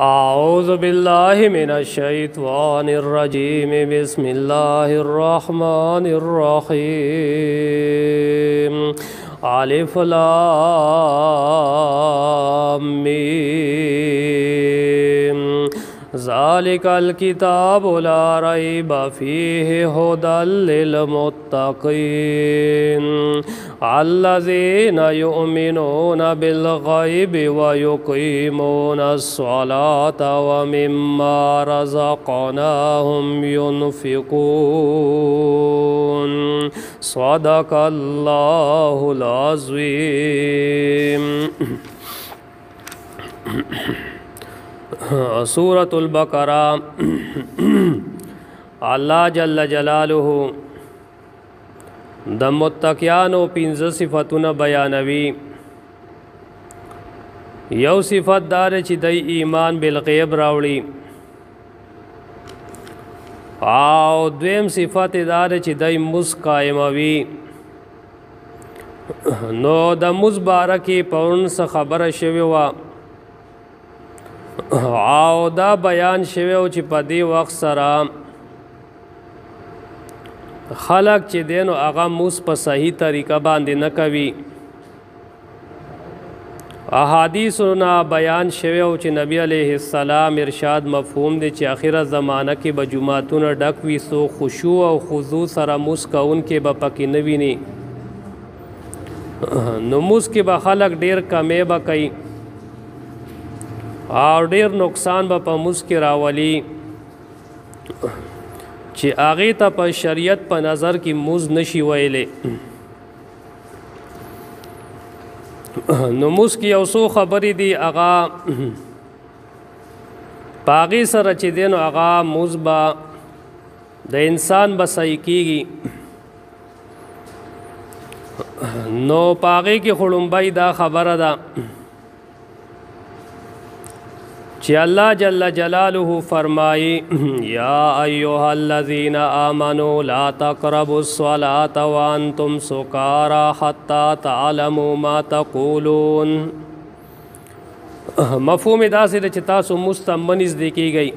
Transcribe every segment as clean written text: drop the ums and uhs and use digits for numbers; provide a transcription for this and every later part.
أعوذ بالله من الشيطان الرجيم بسم الله الرحمن الرحيم ألف لام ميم ذلك الكتاب لا ريب فيه هدى للمتقين الذين يؤمنون بالغيب ويقيمون الصلاة ومما رزقناهم ينفقون صدق الله العظيم सूरत अल-बकरा अल्लाह जल्ल जलालुहु द मुत्तकियानो 15 सिफतुन बयानवी। यौ सिफत दार ची दई ईमान बिलगैब रावड़ी आओ द्वेम सिफत दार ची दई मुस कायमवी। नो द मुस बारकी पौन स खबर शविवा आओ दा बयान शवेव ची पदी वक्त सरा खलक ची देनो आगा मुस पर सही तरीका बांधे न कवी। अहादीसुना बयान शवेव ची नबी अलैहिस्सलाम इरशाद मफहूम दे ची आखिर ज़माना के बजुमातुन डकवी सो खुशू और खुजू सरा मुस का उनके बपकी नवीनी नुमुस के बखलक डेर कमे बकई और डेर नुकसान ब मुस्किर रावली ची आगे त पर शरीयत पर नज़र की मुज नशी वैले नुमुस की अवसो खबरी दी आगा पागी सर ची दिन आगा मुजबा द इंसान बसई कीगी नो पागी की खुड़ुम्बाई दा खबर दा ची अल्लाह जल्ल जलालुहु फरमाई या अय्युहल्लज़ीना आमनू ला तक़रबुस्सलाता व अंतुम सुकारा हत्ता तअलमू मा तक़ूलून। मफ़हूम दासिर ची तासु मुस्तमनिज़ देखी गई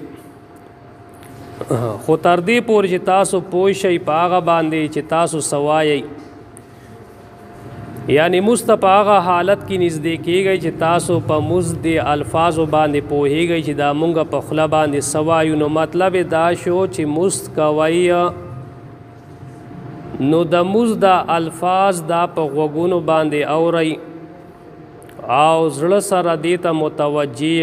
खु तरदी पूर ची तासु पोशई पागा बांधी ची तासु सवाई यानी मुस्तपागा हालत की नज़दीकी गई ची तासो प मुज़दे अल्फाज़ो बांधे पोही गई ची दा मुंगा पखला बांधे सवायु नो मतलब दाशो ची मुस्त कवई नो द मुज़दा अल्फाज़ दा प गगुनो बांधे औरई आओ ज़ड़ सरा देता मुतवज्जी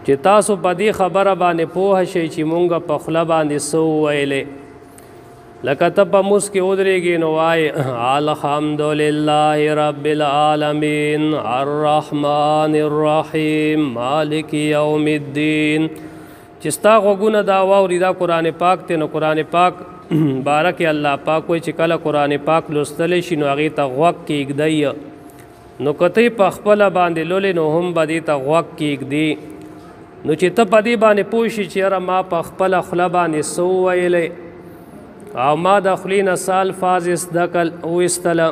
ची तासो पदी खबर बांधे पोह शई ची मुंगा पखला बांधे सो वैले लकतप मुस्के उदरेगी नवाए अल्हम्दुलिल्लाहि रब्बिल आलमीन अर्रहमानिर्रहीम मालिकी यौमिद्दीन। चिस्ता गुना दावा और इदा कुरान पाक ते न कुरान पाक बारक अल्लाह पाक कोई चिकला कुरान पाक लुस्तले शिनो आगे तगवक की इगदई नो कतई पखपला बांधे लोले नो हम बदी तगवक की इगदी नो चित्त पदी बाने पोशी चेरा मा पखपला खला बाने सो वैले और मा दखलीन साल फाजिस दकल उस्तला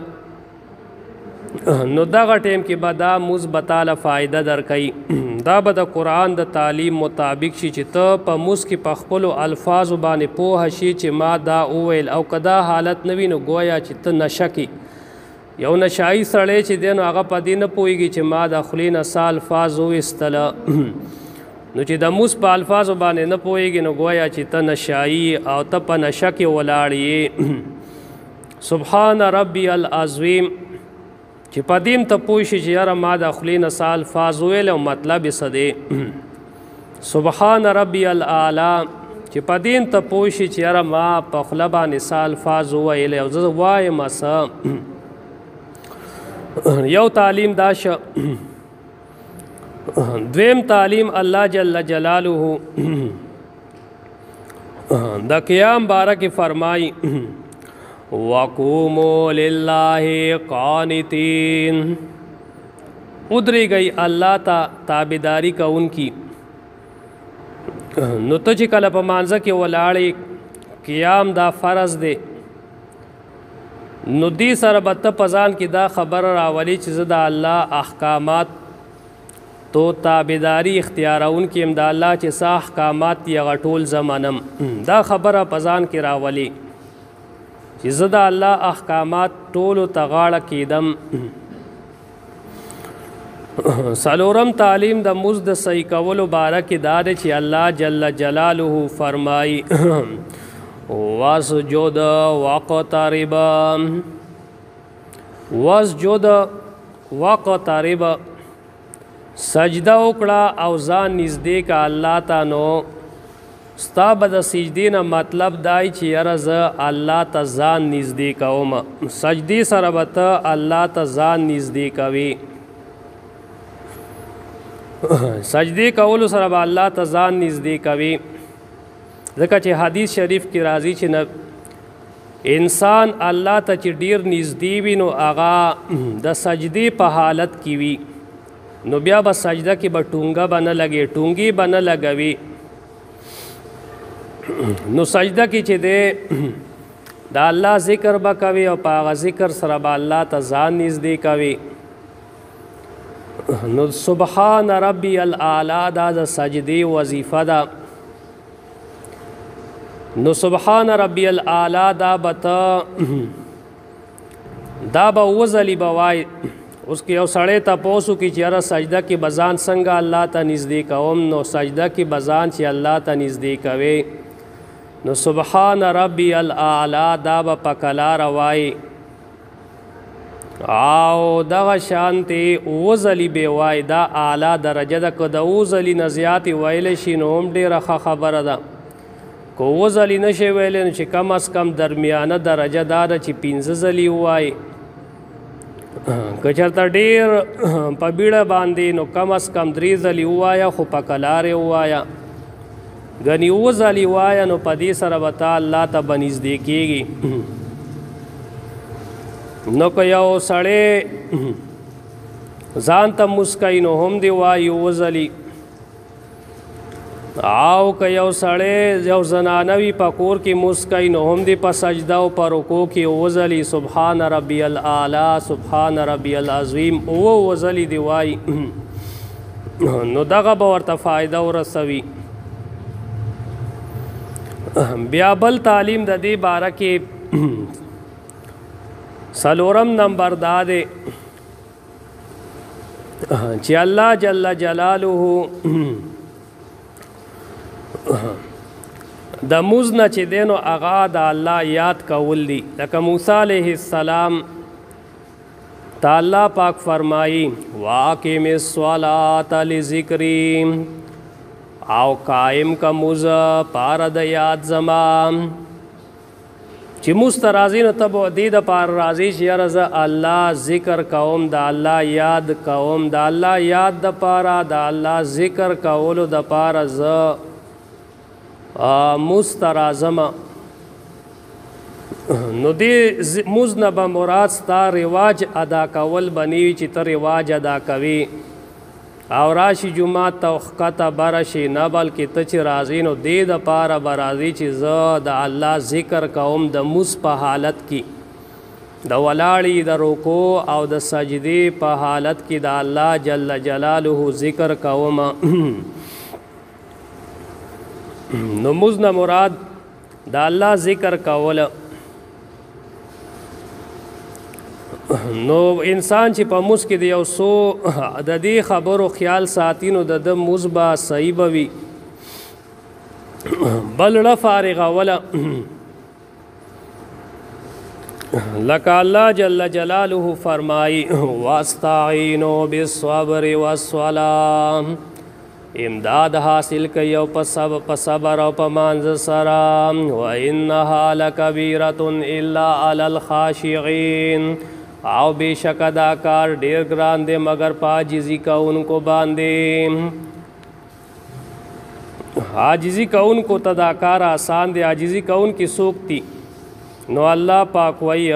नो दगा टेम के बदा मुज बताला फ़ायदा दर कई दा बद कुरान द तालीम मुताबिक शी चित प मुस की पखपलो अल्फाज बाने पोह शी ची मा दा ओवेल औ कदा हालत नवी नो गोया चित नशकी यौ नशाई सड़े ची देनो आगा पदी न पोईगी ची मा दखलीन साल फाज उस्तला नु ची दमुस पा अल्फाज बाने न पोएगी नो गोया ची त नशाई और तप नशा के वलाड़ी सुबहान रब्बी अल अज़ीम ची पदीम त पोशी ची यार मा दखलीन साल फाजुएल मतलब सदे सुबहान रब्बी अल आला ची पदीम त पोशी ची यार मा पखला बाने साल फाजुएल वाय मसा यौ तालीम दाश द्वेम तालीम अल्लाह जल्ल जलालुहु द क़ियाम बारक फरमाई वक़ूमू लिल्लाहि क़ानितीन उधरी गई अल्लाह ताबेदारी का उनकी नुतच कल पमांजा के वलाड़े क़ियाम दा फ़र्ज़ दे नुदी सरबत पजान की दा खबर रावली चीज़ दा अल्लाह अहकामात تو تابعداري اختیارون کې امد الله چې سا احکامات یې غټول زمانم دا خبره پزان کې راولي چې زه د الله احکامات ټولو ته غاړه کېدم. څلورم تعلیم د مزد د صحیح کولو باره کې دا دی چې الله جل جلاله فرمایي واسجد واقترب سجده وکړه او ځان نږدې کا الله ته. نو ستا به د سجدې نه مطلب دای چې یاره زه الله ته ځان نږدې کوم. سجدې سره به ته الله ته ځان نږدې کوې. سجدې کولو سره به الله ته ځان نږدې کوې ځکه چې حدیث شریف کې راځي چې انسان الله ته چې ډیر نږدې وي نو هغه د سجدې په حالت کې وي نو بیا به سجده کې به ټونګه به نه لګي ټونګي به نه لګوي. نو سجده کې چې دی د الله ذکر به کوي او په هغه ذکر سره به الله ته ځان نږدې کوي. نو سبحان ربی الاعلی دا د سجدې وظیفه ده. نو سبحان ربی الاعلی دا به وزلی به وای. اوس کې یو سړی تپوسو کې چې یاره سجده کې بزان څنګه الله ته نږدې کوم نو سجده کې بزان چې الله ته نږدې کوي نو سبحان ربی الاعلی دا به په کلاره وای او دغه شانتې وزلی به وای. دا اعلی درجه ده. که د وزلی نه زیاتې ویلی شي نو هم ډېره ښه خبره ده. که وزلی نشي ویلی نو چې کم از کم درمیانه درجه دا ده چې 5 ځلې ووایي. که چېرته ډېر په بیړه باندې نو کم از کم 3 ځلې ووایه خو په کلارې ووایه. ګنې 7 ځلې ووایه نو په دې سره به تا الله ته به نږدې کېږي. نو که یو سړی ځان ته مسکی نو هم دی وایي 7 ځلې او که یو سړی یو زنانه وي په کور کې مسکی نو هم دی په سجده او په رکوع کې 7 ځلې سبحان ربی الاعلی سبحان ربی العظیم 7 ځلې دی وایي نو دغه به ورته فایده ورسوي. بیا بل تعلیم د دې باره کې څلورم نمبر دا دی چې الله جل جلاله د موز نه چې دی نو هغه د الله یاد کول دي. لکه موسی علیه السلام ته الله پاک فرمایي واقم الصلاة لذکری او قائم کا موز پار د یاد زما. چې مسترازی نو تب دې د پار راضی چې یاره زه الله ذکر کوم د الله یاد کوم د الله یاد د پاره د الله ذکر کولو د پاره زه مسترازم. نو دې موز نه به مراد ستا رواج ادا کول بنوي چې ته رواج ادا کوي او راشي جمعه ته وښکته بره شي نه بلکې ته چې راځې نو دې دپاره به راځې چې زه د الله ذکر کوم د موز په حالت کې د ولاړې د رکوع او د سجدې په حالت کې د الله جل جلاله ذکر کوم. نو موز نه مراد د الله ذکر کول. نو انسان چې په موز کې د یو څو د دې خبرو خیال ساتي نو د موز به صحیح به وي. بل ړه فارغوله لکه الله جل جلاله فرمایي واستعینوا بالصبر والصلاة امداد حاصل کوي او په صبر او په مانځ سره وانها لکبیرة الا علی الخاشعین او بیشک دا کار ډیر ګران دی مگر په عاجزي کوونکو باندې. عاجزي کوونکو ته دا کار آسان دی. عاجزي کوونکي څوک دي نو الله پاک وایي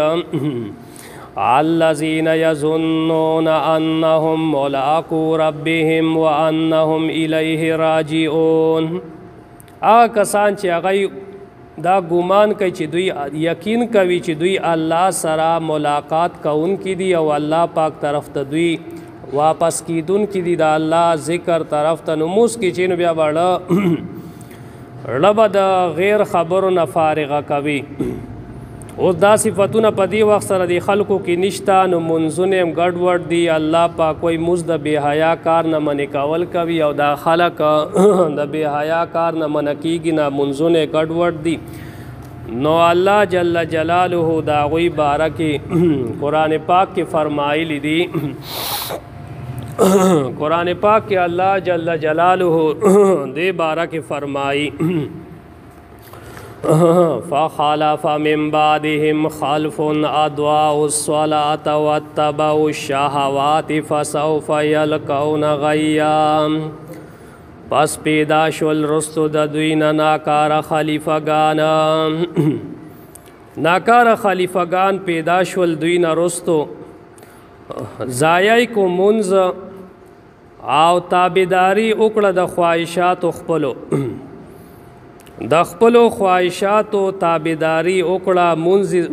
الذین یظنون انهم ملاقو ربهم وانهم الیه راجعون. هغه کسان چې هغه دا ګمان کوي چې دوی یقین کوي چې دوی الله سره ملاقات کوونکي دي او الله پاک طرف ته دوی واپس کیدون کی دی دا الله ذکر طرف ته نموز کی چین بیا باړه رب د غیر خبرو نه فارغه کوي اوس دا صفتونه په دې وخت سره د خلکو کې نشته نو منځونه هم ګډوډ دي الله پاک کوئی مزد بې حیا کار نه منې کول کوي او دا خلک د بې حیا کار نه منع کېږي نه منځونه ګډوډ دي نو الله جل جلاله دا غوی باره کې قرآن پاک کې فرمایلی دي قرآن پاک کې الله جل جلاله دې باره کې فرمایي فخلف من بعدهم خلف اضاعوا الصلاة واتبعوا الشهوات فسوف يلقون غيا پس پیدا شول رستو د دوی نه ناکاره خلیفګان ناکاره خلیفګان پیدا شول دوی نه رستو ضایع کو منځ او تابعداري وکړه د خواهشاتو خپلو د خپلو خواهشاتو تابعداري وکړه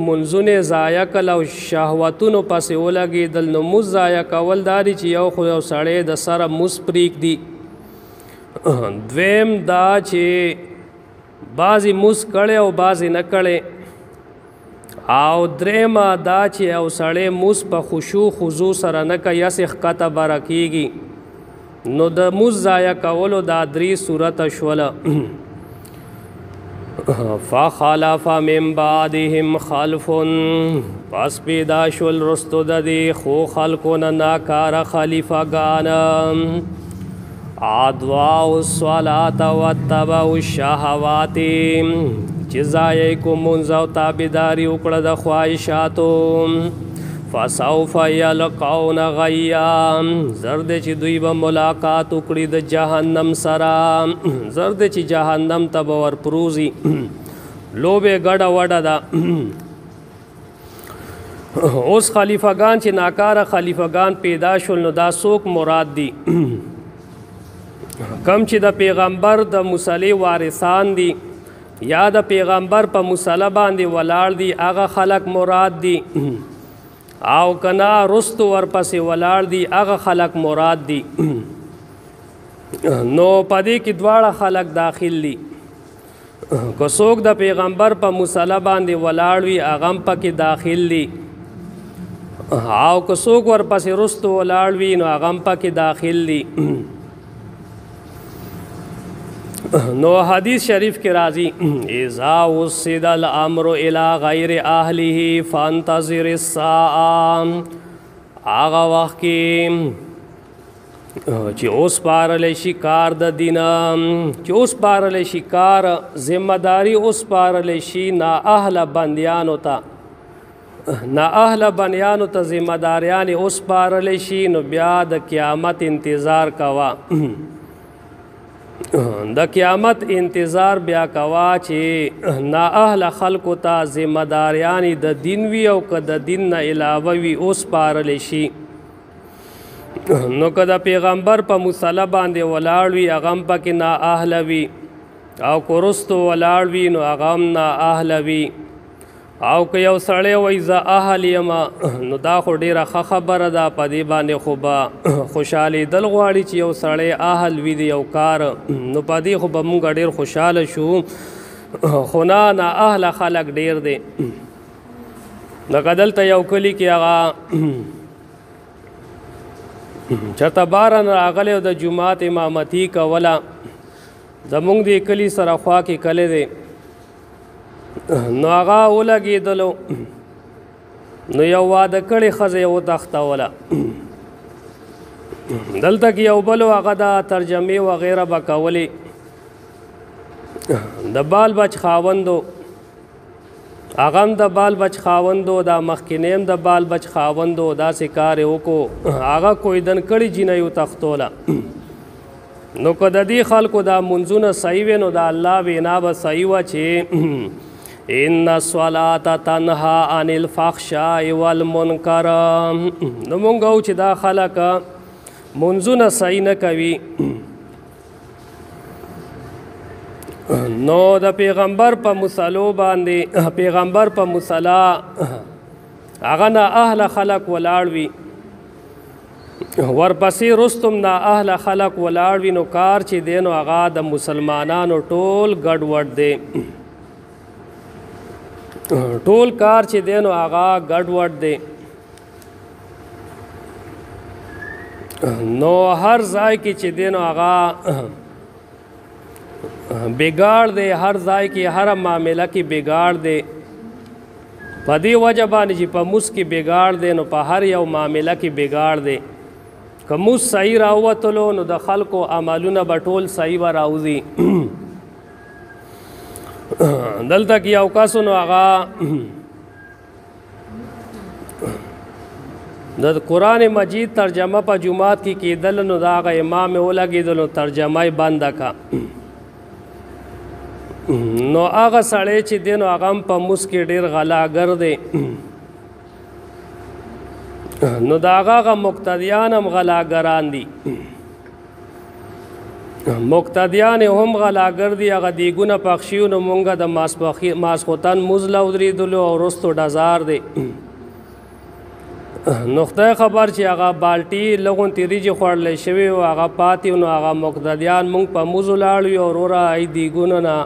منځونه ضایع کړه او شهوتونو پسې ولګېدل نو مونځ ضایع کول دا دي چې یو خو یو سړی د سره مونځ پرېږدي دویم دا چې بعضې مونځ کړی او بعضې نه کړی او درېیمه دا چې یو سړی مونځ په خشوع خضوع سره نه کوي هسې ښکته بره کېږي نو د مونځ ضایع کولو دا درې صورته شوله فخلف من بعدهم خلف پس پیدا شول رستو د دې خو خلکو نه ناکاره خلیفګان اضاعوا الصلاة واتبعوا الشهوات چې ضایع کو منځ او تابعداري وکړه د خواهشاتو فسوف یلقون غیا زر دې چې دوی به ملاقات وکړي د جهنم سره زر دې چې جهنم ته به ورپروزي لوبې ګډه وډه ده اوس خلیفګان چې ناکاره خلیفګان پیدا شول نو دا څوک مراد دي کم چې د پیغمبر د مصلی وارثان دي یا د پیغمبر په مصلی باندې ولاړ دي هغه خلق مراد دي او کنا رستو ورپسې ولاړ دي هغه خلق مراد دي نو پدې کې دواړه خلق داخل دي که څوک د پیغمبر په مصلی باندې ولاړ وي هغه هم پکې داخل دي او که څوک ورپسې رستو ولاړ وي نو هغه هم پکې داخل دي نو حدیث شریف کې راځي اذا وصل الامر الى غیر اهله فانتظر الساعه هغه وخت کې چې اوس پارل شي کار د دین چې اوس پارل شي کار ذمہ داری اوس پارل شي نا اهل بندیانو ته ذمہ داریان اوس پارل شي نو بیا د قیامت انتظار کوا د قیامت انتظار بیا کوا چې نا اهل خلقو ته ذمہ داریانی د دین وی او که د دین نه علاوه وي اوس پارل شي نو که د پیغمبر په مصلی باندې ولاړ وي هغه هم پکې نا اهل وي او که رستو ولاړ وي نو هغه هم نا اهل وي او که یو سړی وایي زه اهل یم نو دا خو ډېره ښه خبره ده په دې باندې خو به خوشحالېدل غواړي چې یو سړی اهل وي د یو کار نو په دې خو به مونږ ډېر خوشحاله شو خو نه اهل خلک ډېر دی لکه دلته یو کلي کې هغه چېرته باره نه راغلی او د جومات امامتي کوله زمونږ دې کلي سره خوا کې کلی دی نو هغه ولګېدلو نو یو واده کړې ښځه یې وتښتوله دلته کې یو بل هغه د ترجمې وغیره به کولې د بال بچ خاوندو هغه هم د بال بچ خاوندو دا مخکینی هم د بال بچ خاوندو داسې کار یې وکړو هغه کویدن کړي جینۍ وتښتوله نو که د دې خلکو دا منځونه صحیح وي نو د الله وینا به صحیح وه چې ان الصلاة تنهى عن الفحشاء والمنکر نو مونږ وو چې دا خلک منځونه صحیح نه کوي نو د پیغمبر په مصلو باندې پیغمبر په مصلا هغه نه اهل خلق ولاړ وي ورپسې رستم نا اهل خلق ولاړ وي نو کار چې دی نو هغه د مسلمانانو ټول ګډوډ دی ټول کار چې دی نو هغه ګډوډ دی نو هر ځای کې چې دی نو هغه بګاړ دی هر ځای کې هر معامله کې بګاړ دی په دې وجه باندې چې په موس کې بګاړ دی نو په هر یو معامله کې بګاړ دی که موس صحیح راووتلو نو د خلکو عملونه به ټول صحیح به راوځي دلته کې یو کس نو هغه د قرآن مجید ترجمه په جماعت کې کېدل نو د هغه امام یې ولګېدل نو ترجمه یې بنده کا نو هغه سړی چې دی نو هغه هم په موس کې ډېر غلاګر دی نو د هغه مقتدیان هم غلاګران دي مقتدیان هم غلاګر دي هغه دیګونه پخشي نو مونږه د ماسخوتن موز له ودرېدلو او وروستو ډزار دی نو خدای خبر چې هغه بالټي لغونتې وریجې خوړلی شوي و هغه پاتې نو هغه مقتدیان مونږ په موز ولاړ وي او وروره ای دیګونه نه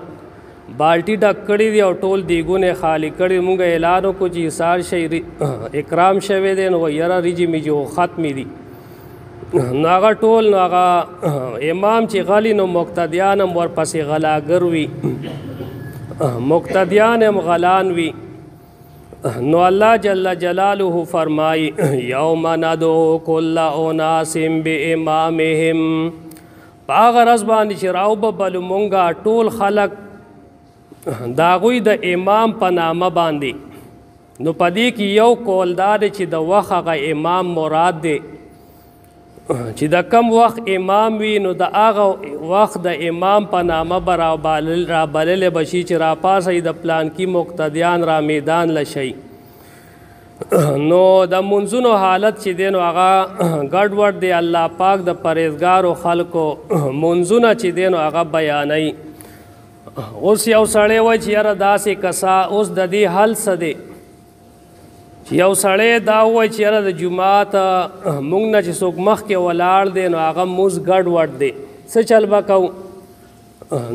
بالټي ډک کړي دي او ټول دیګونه خالی کړي مونږ اعلان وکړو چې ایثار شي اکرام شوی دی نو یاره ریجې میجې ختمې دي نو هغه ټول نو هغه امام چې غلی نو مقتدیان هم ورپسې غلاګر وي مقتدیان هم غلان وي نو الله جل جلاله فرمای یوم ندعو کل اناس بامامهم په هغه ورځ باندې چې راوببلو مونږه ټول خلک د هغوی د امام په نامه باندې نو په دې کې یو قول دا دی چې د وخت هغه امام مراد دی چې د کم وخت امام وي نو د هغه وخت د امام په نامه به رابللی به شي چې راپاسئ د پلانکي مقتدیان را میدان لشئ نو د منځونو حالت چې دی نو هغه ګډوډ دی الله پاک د پرهیزګارو خلکو منځونه چې دی نو هغه بیانوي اوس یو سړی وایي چې یاره داسې کسا اوس د دې حل څه دی چې یو سړی دا وایي چې یاره د جومات موږ نه چې څوک مخکې ولاړ دی نو هغه موز ګډوډ دی څه چل به کوو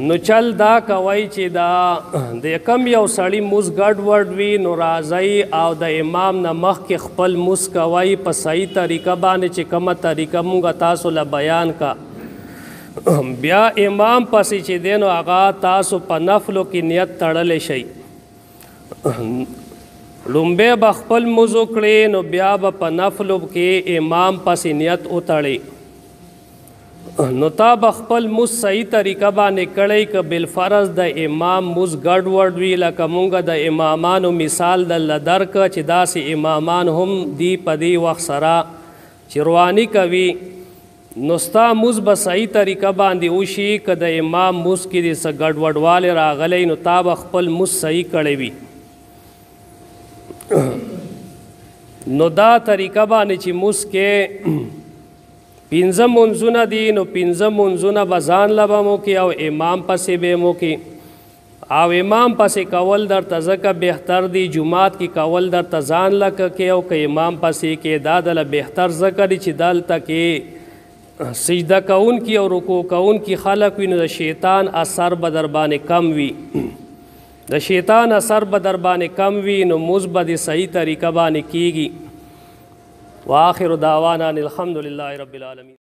نو چل دا کوئ چې دا د کم یو سړي موز ګډوډ وي نو راځئ او د امام نه مخکې خپل موز کوئ په صحیح طریقه باندې چې کومه طریقه موږ تاسو له بیان کا بیا امام پسې چې دی نو هغه تاسو په نفلو کې نیت تړلی شئ لومبی به خپل موز وکړې نو بیا به په نفلو کې امام پسې نیت وتړئ نو تا به خپل موز صحیح طریقه باندې کړی که بالفرض د امام موز ګډوډ وي لکه مونږ د امامانو مثال دله درکه چې داسې امامان هم دی په دې وخت سره چې رواني کوي نو ستا موز به صحیح طریقه باندې وشي که د امام موز کې د څه ګډوډوالی راغلی نو تا به خپل موز صحیح کړی وي نو دا طریقه باندې چې موز کې پنځه منځونه دي نو پنځه منځونه به ځان له به مو کې او امام پسې به مو کې او امام پسې کول درته ځکه بهتر دی جومات کې کول درته ځان له کې او که امام پسې کې دا دله بهتر ځکه دی چې دلته کې سجده کوونکي او رکوع کوونکي خلک وي نو د شیطان اثر به در باندې کم وي د شیطان اثر به در باندې کم وي نو موز به د صحیح طریقه باندې کیږي واخر دعوانا الحمد لله رب العالمین